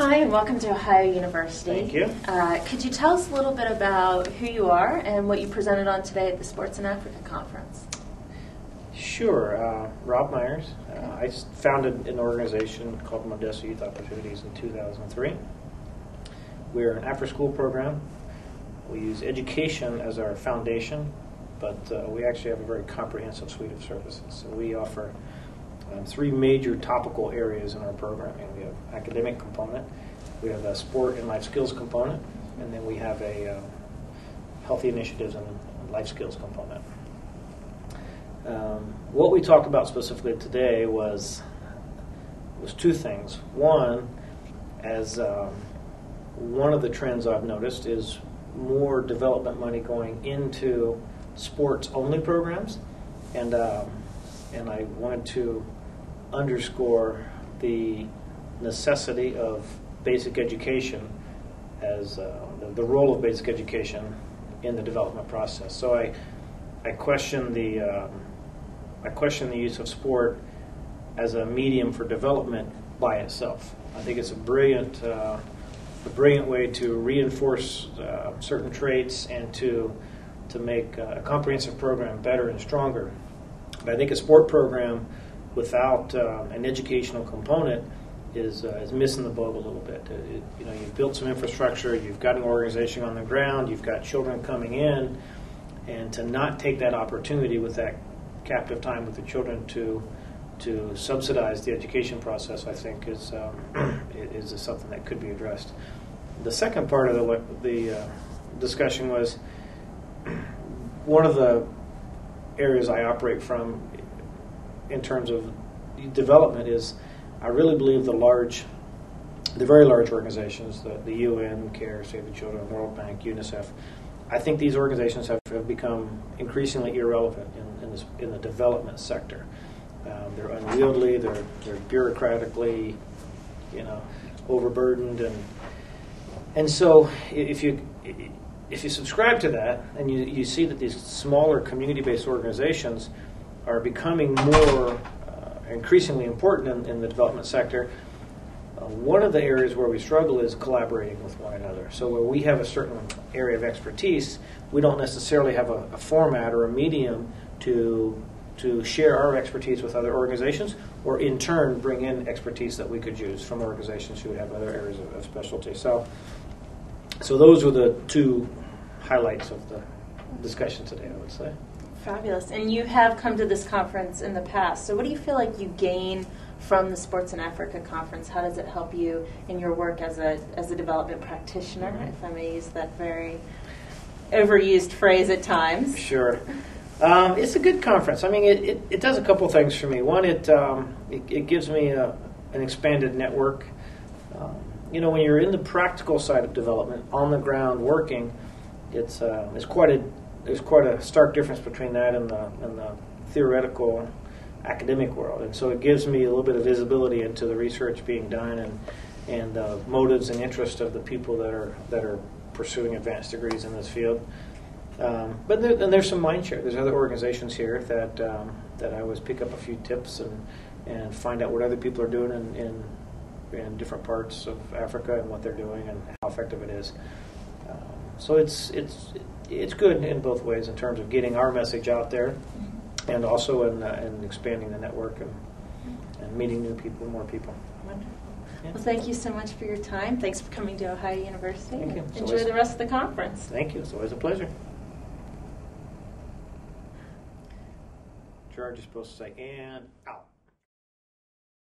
Hi, and welcome to Ohio University. Thank you. Could you tell us a little bit about who you are and what you presented on today at the Sports in Africa Conference? Sure. Rob Myres. I founded an organization called Mondesa Youth Opportunities in 2003. We're an after-school program. We use education as our foundation, but we actually have a very comprehensive suite of services. So we offer three major topical areas in our programming. We have academic component, we have a sport and life skills component, and then we have a healthy initiatives and life skills component. What we talked about specifically today was two things. One, as one of the trends I've noticed is more development money going into sports-only programs, and I wanted to underscore the necessity of basic education as the role of basic education in the development process. So I question the use of sport as a medium for development by itself. I think it's a brilliant way to reinforce certain traits and to make a comprehensive program better and stronger. But I think a sport program without an educational component is missing the boat a little bit. You've built some infrastructure, you've got an organization on the ground, you've got children coming in, and to not take that opportunity with that captive time with the children to subsidize the education process, I think is something that could be addressed. The second part of the discussion was one of the areas I operate from in terms of development is I really believe the very large organizations, the UN, CARE, Save the Children, World Bank, UNICEF, I think these organizations have become increasingly irrelevant in the development sector. They're unwieldy, they're bureaucratically, overburdened, and so if you subscribe to that and you see that these smaller community-based organizations are becoming more increasingly important in the development sector, one of the areas where we struggle is collaborating with one another. So where we have a certain area of expertise, we don't necessarily have a format or a medium to share our expertise with other organizations, or in turn bring in expertise that we could use from organizations who have other areas of specialty. So those were the two highlights of the discussion today, I would say. Fabulous. And you have come to this conference in the past. So what do you feel like you gain from the Sports in Africa Conference? How does it help you in your work as a development practitioner, if I may use that very overused phrase at times? Sure. It's a good conference. I mean, it does a couple things for me. One, it gives me an expanded network. When you're in the practical side of development, on the ground working, there's quite a stark difference between that and the theoretical academic world. And so it gives me a little bit of visibility into the research being done and the motives and interests of the people that are pursuing advanced degrees in this field. But there's some mind share. There's other organizations here that I always pick up a few tips and find out what other people are doing in different parts of Africa and what they're doing and how effective it is. So it's good in both ways in terms of getting our message out there, and also in expanding the network and meeting new people, more people. Wonderful. Yeah. Well, thank you so much for your time. Thanks for coming to Ohio University. Thank you. Enjoy the rest of the conference. Thank you. It's always a pleasure. George is supposed to say, and out.